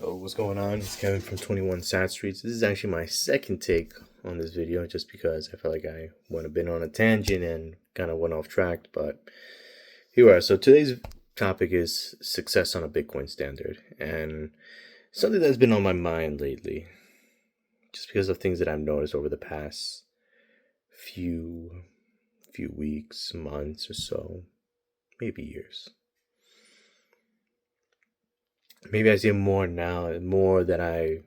Yo, what's going on? It's Kevin from 21 Sad Streets. This is actually my second take on this video just because I felt like I went a bit on a tangent and kind of went off track, but here we are. So today's topic is success on a Bitcoin standard, and something that's been on my mind lately just because of things that I've noticed over the past few weeks, months or so, maybe years. Maybe I see it more now, more that I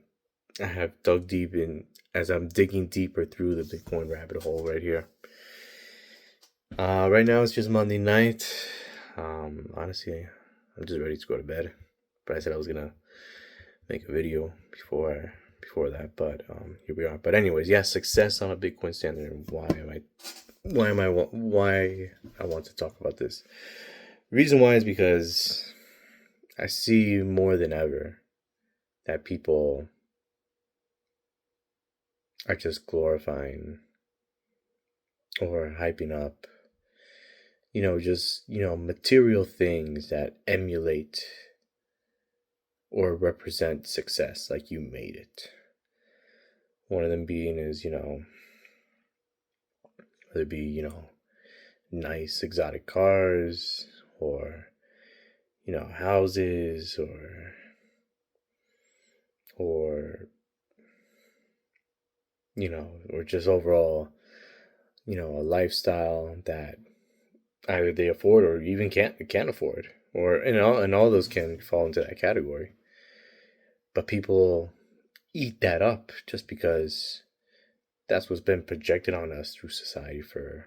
have dug deep in as I'm digging deeper through the Bitcoin rabbit hole right here. Right now it's just Monday night. Honestly, I'm just ready to go to bed. But I said I was gonna make a video before that. But here we are. But anyways, yeah, success on a Bitcoin standard. And why I want to talk about this. The reason why is because I see more than ever that people are just glorifying or hyping up, just, material things that emulate or represent success, like you made it. One of them being is, whether it be, nice exotic cars or, houses or or just overall, a lifestyle that either they afford or even can't afford, or and all those can fall into that category. But people eat that up just because that's what's been projected on us through society for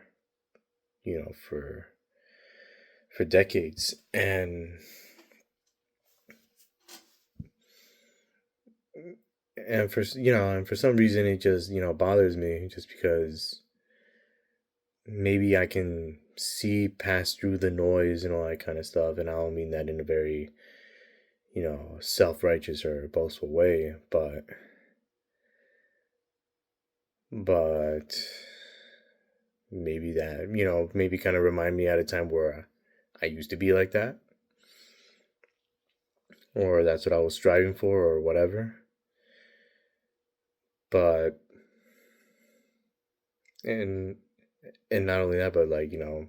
decades. And for some reason it just bothers me, just because maybe I can see past through the noise and all that kind of stuff, and I don't mean that in a very self-righteous or boastful way, but maybe that maybe kind of remind me at a time where I used to be like that, or that's what I was striving for, or whatever. But and not only that, but like I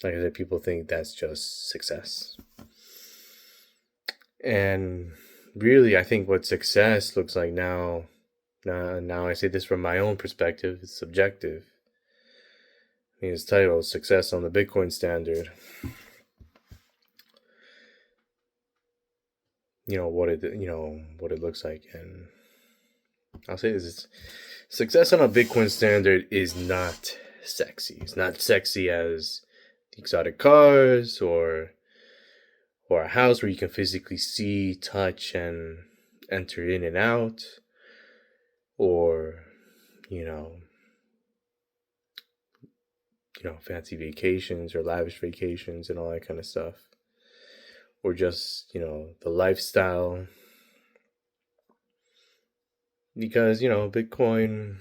said, people think that's just success. And really, I think what success looks like now I say this from my own perspective, it's subjective. I mean, it's titled Success on the Bitcoin Standard. What it looks like. And I'll say this: success on a Bitcoin standard is not sexy. It's not sexy as the exotic cars or a house where you can physically see, touch, and enter in and out, or fancy vacations or lavish vacations and all that kind of stuff, or just the lifestyle. Because Bitcoin,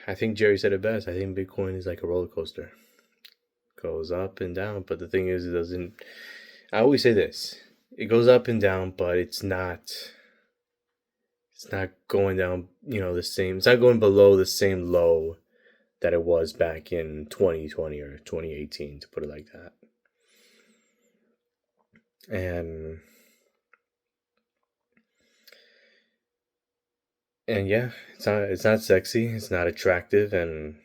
I think Jerry said it best. I think Bitcoin is like a roller coaster. Goes up and down, but the thing is, it doesn't. I always say this: it goes up and down, but it's not going down. The same. It's not going below the same low that it was back in 2020 or 2018, to put it like that. And yeah, it's not sexy. It's not attractive, and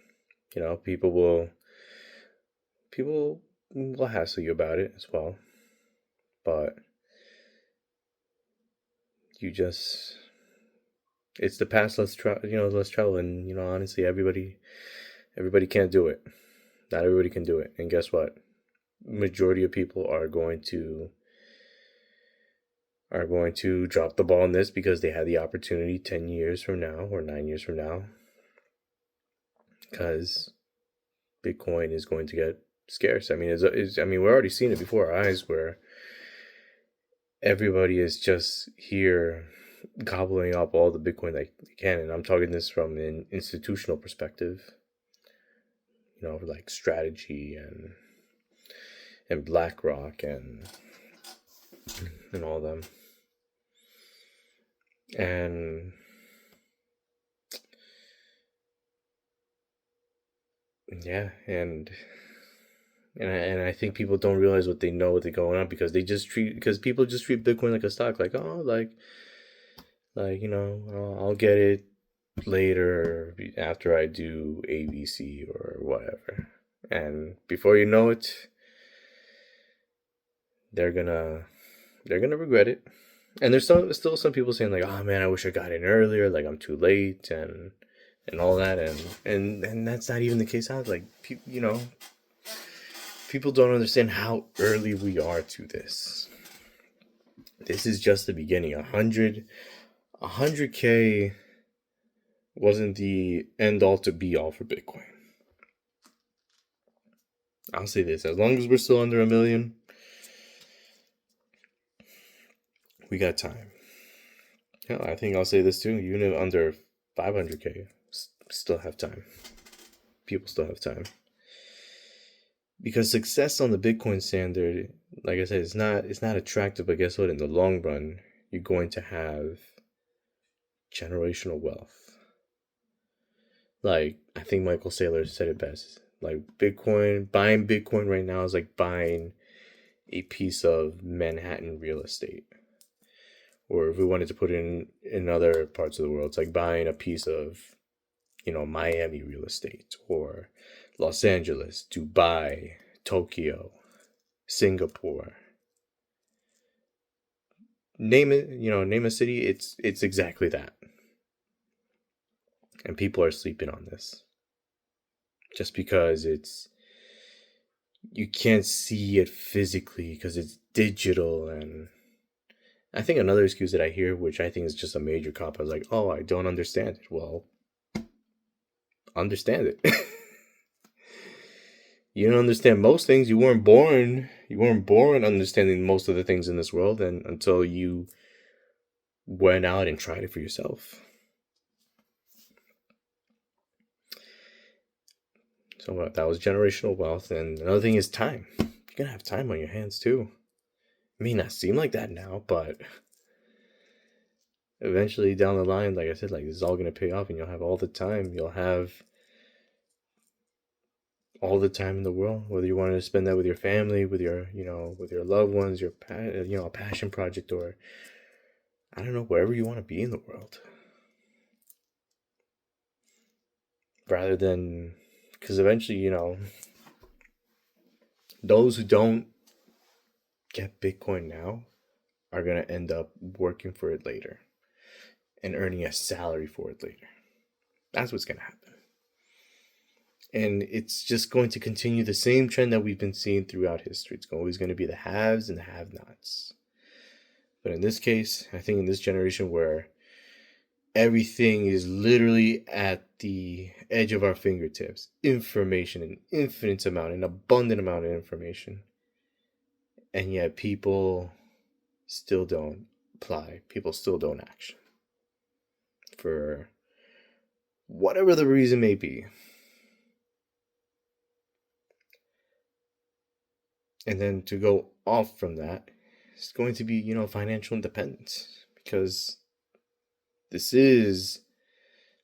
people will hassle you about it as well. But it's the past. Let's travel. And honestly, everybody can't do it. Not everybody can do it. And guess what? Majority of people are going to drop the ball on this because they had the opportunity 10 years from now or 9 years from now, because Bitcoin is going to get scarce. I mean, we're already seeing it before our eyes, where everybody is just here gobbling up all the Bitcoin they can. And I'm talking this from an institutional perspective, like Strategy and BlackRock and and all of them. And yeah, and I think people don't realize what they know, what they're going on, because people just treat Bitcoin like a stock, like, oh, like, you know, I'll get it later after I do ABC or whatever. And before you know it, they're gonna regret it. And there's still some people saying like, oh man, I wish I got in earlier, like I'm too late and all that, and that's not even the case. Like, you know, people don't understand how early we are to this. This is just the beginning. 100K wasn't the end all to be all for Bitcoin. I'll say this: as long as we're still under 1 million, we got time. Hell, I think I'll say this too: even if under 500K, still have time. People still have time. Because success on the Bitcoin standard, like I said, it's not attractive, but guess what? In the long run, you're going to have generational wealth. Like, I think Michael Saylor said it best. Like, buying Bitcoin right now is like buying a piece of Manhattan real estate. Or if we wanted to put it in other parts of the world, it's like buying a piece of, you know, Miami real estate, or Los Angeles, Dubai, Tokyo, Singapore. Name it, you know, name a city, it's exactly that. And people are sleeping on this. Just because you can't see it physically because it's digital. And I think another excuse that I hear, which I think is just a major cop, I was like, oh, I don't understand it. Well, understand it. You don't understand most things. You weren't born understanding most of the things in this world, and until you went out and tried it for yourself. So that was generational wealth. And another thing is time. You're gonna have time on your hands too. It may not seem like that now, but eventually down the line, like I said, like, this is all gonna pay off, and you'll have all the time. You'll have all the time in the world, whether you want to spend that with your family, with your, you know, with your loved ones, your a passion project, or I don't know, wherever you want to be in the world. Rather than, because eventually, you know, those who don't get Bitcoin now are going to end up working for it later and earning a salary for it later. That's what's going to happen. And it's just going to continue the same trend that we've been seeing throughout history. It's always going to be the haves and the have-nots. But in this case, I think in this generation where everything is literally at the edge of our fingertips, information, an infinite amount, an abundant amount of information, and yet people still don't apply, people still don't action, for whatever the reason may be. And then to go off from that, it's going to be, you know, financial independence, because this is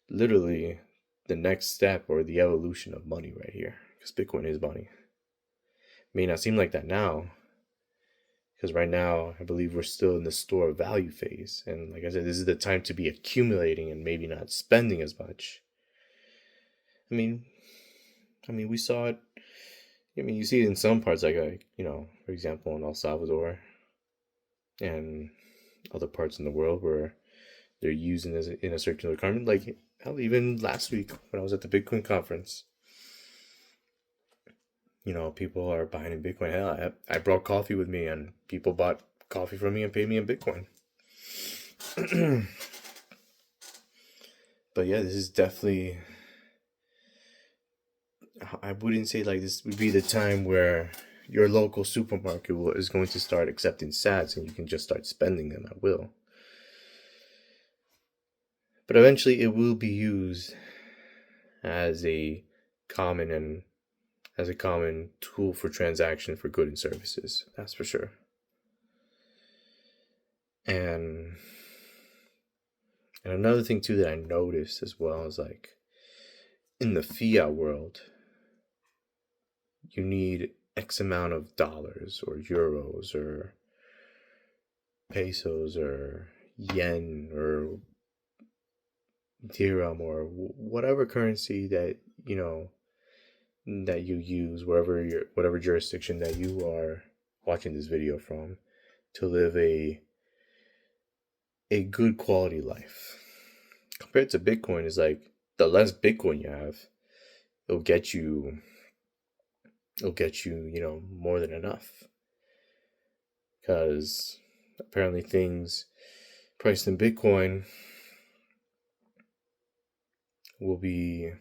literally the next step or the evolution of money right here, because Bitcoin is money. It may not seem like that now, because right now I believe we're still in the store of value phase, and like I said, this is the time to be accumulating and maybe not spending as much. I mean we saw it. I mean, you see it in some parts, like you know, for example, in El Salvador and other parts in the world where they're using it in a circular economy. Like, hell, even last week when I was at the Bitcoin conference, you know, people are buying in Bitcoin. Hell, I brought coffee with me, and people bought coffee from me and paid me in Bitcoin. But yeah, this is definitely, I wouldn't say like this would be the time where your local supermarket is going to start accepting sats and you can just start spending them at will. But eventually it will be used as a common tool for transaction for goods and services. That's for sure. And another thing too that I noticed as well is like in the fiat world, you need X amount of dollars or euros or pesos or yen or dirham or whatever currency that that you use whatever jurisdiction that you are watching this video from, to live a good quality life. Compared to Bitcoin, is like the less Bitcoin you have, it'll get you more than enough, because apparently things priced in Bitcoin will be,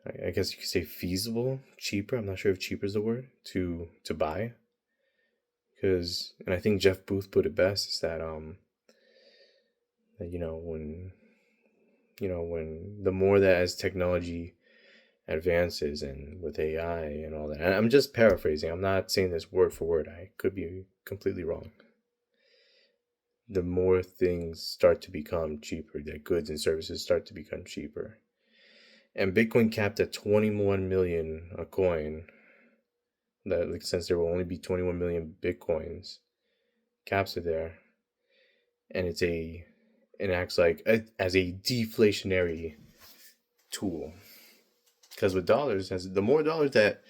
I guess you could say, feasible, cheaper. I'm not sure if cheaper is the word to buy, because, and I think Jeff Booth put it best, is that when the more that as technology advances and with AI and all that, and I'm just paraphrasing, I'm not saying this word for word, I could be completely wrong, the more things start to become cheaper, that goods and services start to become cheaper. And Bitcoin capped at 21 million a coin, that, like, since there will only be 21 million Bitcoins, caps it there, and it acts like as a deflationary tool, because with dollars, as the more dollars that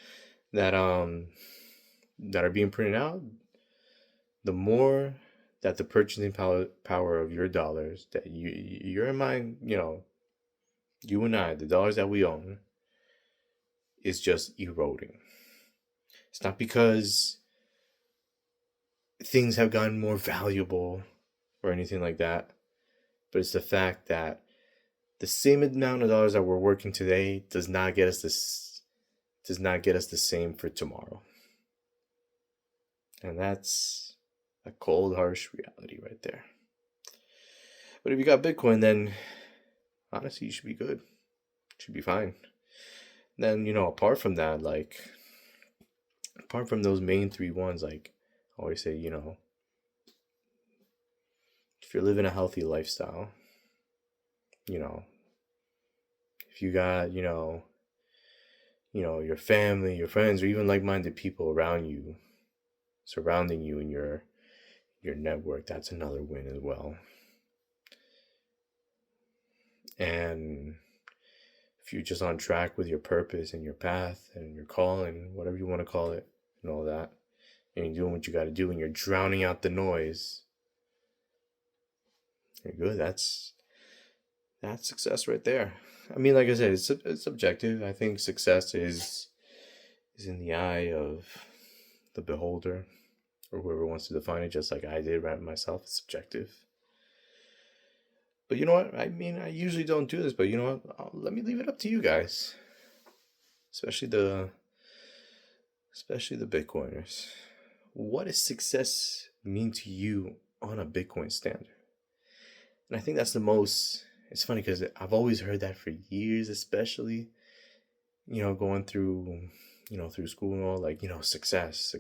are being printed out, the more that the purchasing power of your dollars, that you're in mine, you and I, the dollars that we own, is just eroding. It's not because things have gotten more valuable or anything like that, but it's the fact that the same amount of dollars that we're working today does not get us the same for tomorrow. And that's a cold, harsh reality right there. But if you got Bitcoin, then honestly, you should be good. Should be fine. Then, apart from that, like, apart from those main three ones, like I always say, if you're living a healthy lifestyle, if you got, your family, your friends, or even like-minded people around you, surrounding you in your network, that's another win as well. And if you're just on track with your purpose and your path and your calling, whatever you want to call it, and all that, and you're doing what you got to do, and you're drowning out the noise, you're good. That's success right there. I mean, like I said, it's subjective. I think success is in the eye of the beholder, or whoever wants to define it, just like I did right myself. It's subjective. But you know what? I mean, I usually don't do this, but you know what? Let me leave it up to you guys, especially the Bitcoiners. What does success mean to you on a Bitcoin standard? And I think that's the most. It's funny because I've always heard that for years, especially, going through, through school and all, like, success,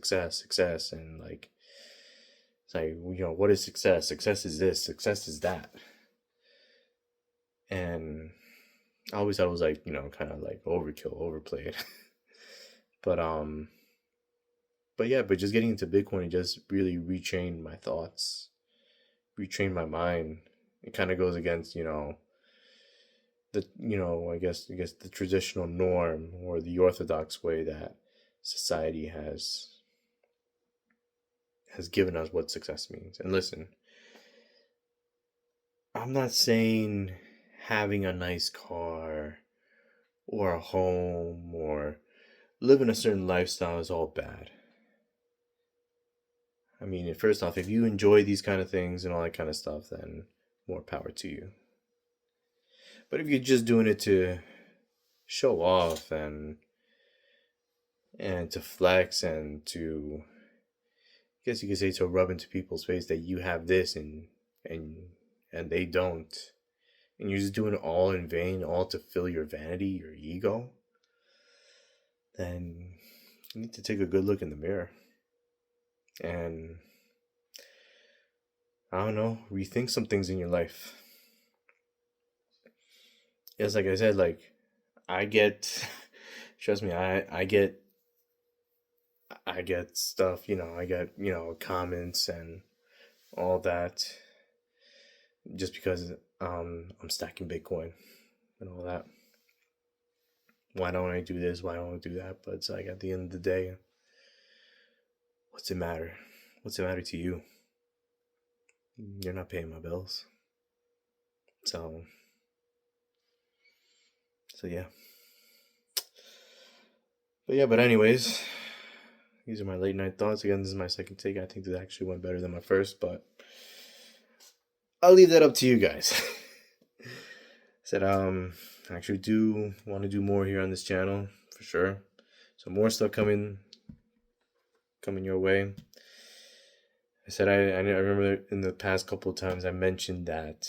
and like, it's like, what is success? Success is this, success is that. And I always thought it was like, kind of like overkill, overplayed. but just getting into Bitcoin just really retrained my thoughts, retrained my mind. It kind of goes against, I guess the traditional norm or the orthodox way that society has given us what success means. And listen, I'm not saying having a nice car or a home or living a certain lifestyle is all bad. I mean, first off, if you enjoy these kind of things and all that kind of stuff, then more power to you. But if you're just doing it to show off and to flex and to, I guess you could say, to rub into people's face that you have this and they don't, and you're just doing it all in vain, all to fill your vanity, your ego, then you need to take a good look in the mirror. And I don't know, rethink some things in your life. Yes, like I said, like I get, trust me, I get stuff, I get, comments and all that just because I'm stacking Bitcoin and all that. Why don't I do this? Why don't I do that? But it's like at the end of the day, what's it matter? What's it matter to you? You're not paying my bills. So yeah. But anyways, these are my late night thoughts. Again, this is my second take. I think this actually went better than my first, but I'll leave that up to you guys. Said I actually do want to do more here on this channel for sure. So more stuff coming your way. I said I remember in the past couple of times I mentioned that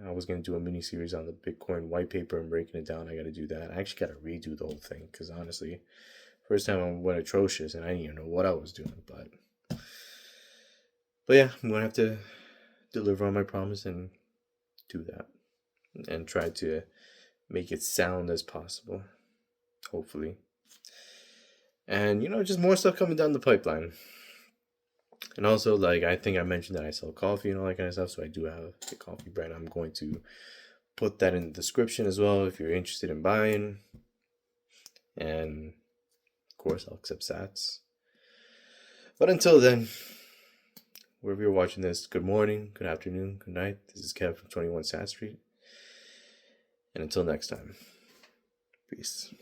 I was going to do a mini series on the Bitcoin white paper and breaking it down. I got to do that. I actually got to redo the whole thing because honestly, first time I went atrocious and I didn't even know what I was doing. But yeah, I'm going to have to deliver on my promise and do that and try to make it sound as possible, hopefully. And just more stuff coming down the pipeline. And also, like, I think I mentioned that I sell coffee and all that kind of stuff, so I do have the coffee brand. I'm going to put that in the description as well if you're interested in buying. And of course, I'll accept sats. But until then, wherever you're watching this, good morning, good afternoon, good night. This is Kev from 21 Sat Street. And until next time, peace.